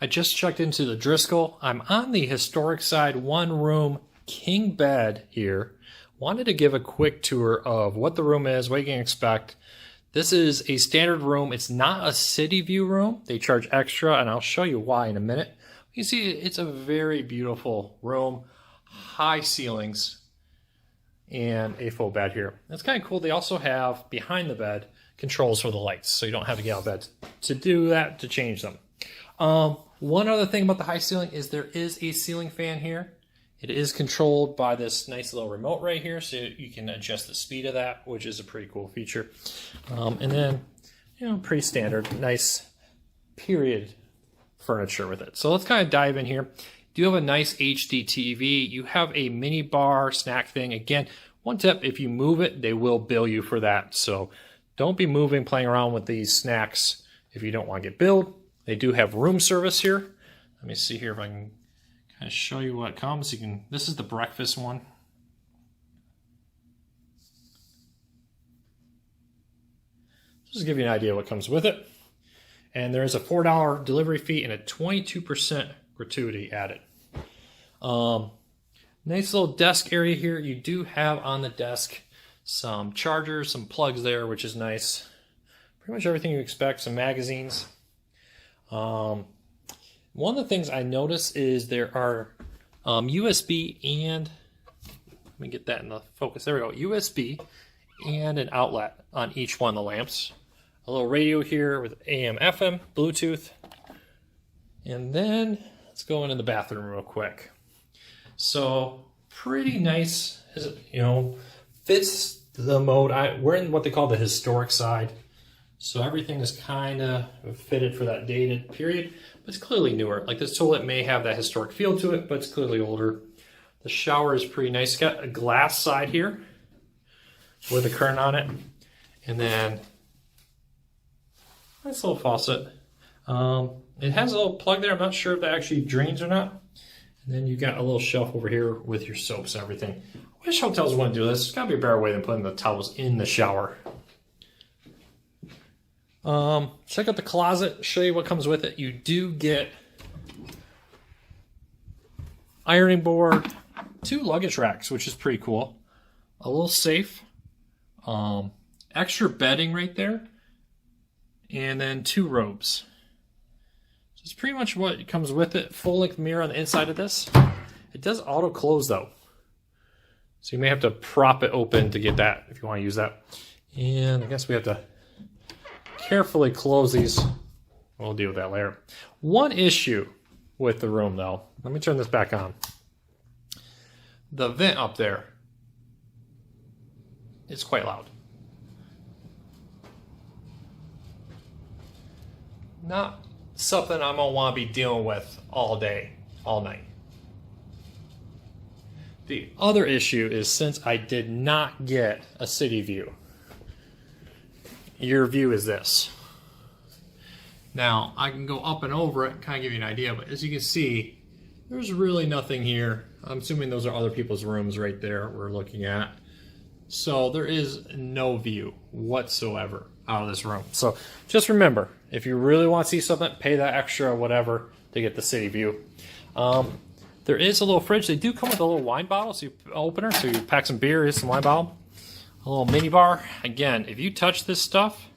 I just checked into the Driskill. I'm on the historic side, one room king bed here. Wanted to give a quick tour of what the room is, what you can expect. This is a standard room. It's not a city view room. They charge extra, and I'll show you why in a minute. You see, it's a very beautiful room, high ceilings, and a full bed here. That's kind of cool. They also have, behind the bed, controls for the lights, so you don't have to get out of bed to do that, to change them. One other thing about the high ceiling is there is a ceiling fan here. It is controlled by this nice little remote right here, so you can adjust the speed of that, which is a pretty cool feature. And then, pretty standard, nice period furniture with it. So let's kind of dive in here. You do have a nice HD TV. You have a mini bar snack thing. Again, one tip, if you move it, they will bill you for that. So don't be moving, playing around with these snacks if you don't want to get billed. They do have room service here. Let me see here if I can kind of show you what comes. This is the breakfast one. Just to give you an idea what comes with it. And there is a $4 delivery fee and a 22% gratuity added. Nice little desk area here. You do have on the desk some chargers, some plugs there, which is nice. Pretty much everything you expect, some magazines. One of the things I notice is there are USB and, let me get that in the focus, there we go, USB and an outlet on each one of the lamps. A little radio here with AM, FM, Bluetooth. And then let's go into the bathroom real quick. So pretty nice, fits the mode. We're in what they call the historic side. So everything is kind of fitted for that dated period, but it's clearly newer. Like this toilet may have that historic feel to it, but it's clearly older. The shower is pretty nice. It's got a glass side here with a curtain on it. And then nice little faucet. It has a little plug there. I'm not sure if that actually drains or not. And then you got a little shelf over here with your soaps and everything. I wish hotels wouldn't do this. There's got to be a better way than putting the towels in the shower. Check out the closet, show you what comes with it. You do get ironing board, 2 luggage racks, which is pretty cool. A little safe, extra bedding right there, and then 2 robes. So it's pretty much what comes with it. Full length mirror on the inside of this. It does auto close though, so you may have to prop it open to get that if you want to use that. And I guess we have to carefully close these. We'll deal with that later. One issue with the room though, let me turn this back on. The vent up there is quite loud. Not something I'm gonna want to be dealing with all day, all night. The other issue is, since I did not get a city view, your view is this. Now, I can go up and over it and kind of give you an idea, but as you can see, there's really nothing here. I'm assuming those are other people's rooms right there we're looking at. So there is no view whatsoever out of this room. So just remember, if you really want to see something, pay that extra or whatever to get the city view. There is a little fridge. They do come with a little wine bottle, so opener, so you pack some beer, here's some wine bottle. A little mini bar. Again, if you touch this stuff,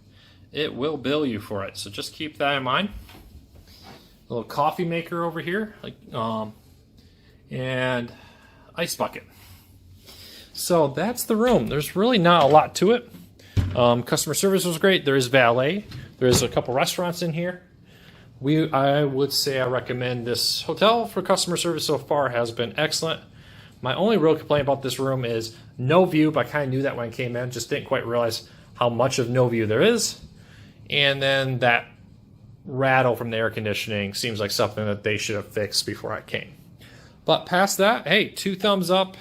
it will bill you for it. So just keep that in mind. A little coffee maker over here, and ice bucket. So that's the room. There's really not a lot to it. Customer service was great. There is valet. There's a couple restaurants in here. I would say I recommend this hotel for customer service so far. Has been excellent. My only real complaint about this room is no view, but I kind of knew that when I came in. Just didn't quite realize how much of no view there is. And then that rattle from the air conditioning seems like something that they should have fixed before I came. But past that, hey, 2 thumbs up.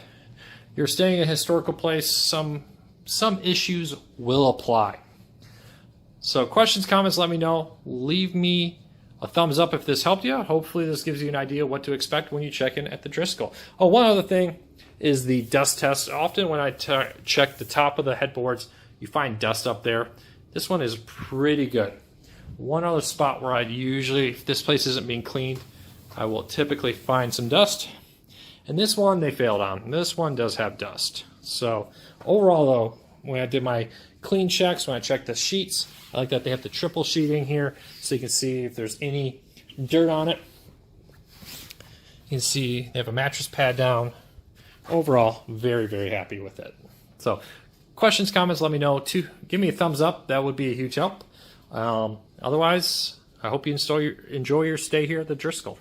You're staying in a historical place. Some issues will apply. So questions, comments, let me know. Leave me a thumbs up if this helped you. Hopefully this gives you an idea what to expect when you check in at the Driskill. Oh, one other thing is the dust test. Often when I check the top of the headboards, you find dust up there. This one is pretty good. One other spot where I'd usually, if this place isn't being cleaned, I will typically find some dust. And this one they failed on. This one does have dust. So overall though, when I did my clean checks, when I checked the sheets, I like that they have the triple sheeting here so you can see if there's any dirt on it. You can see they have a mattress pad down. Overall, very, very happy with it. So questions, comments, let me know. Give me a thumbs up. That would be a huge help. Otherwise, I hope you enjoy your stay here at the Driskill.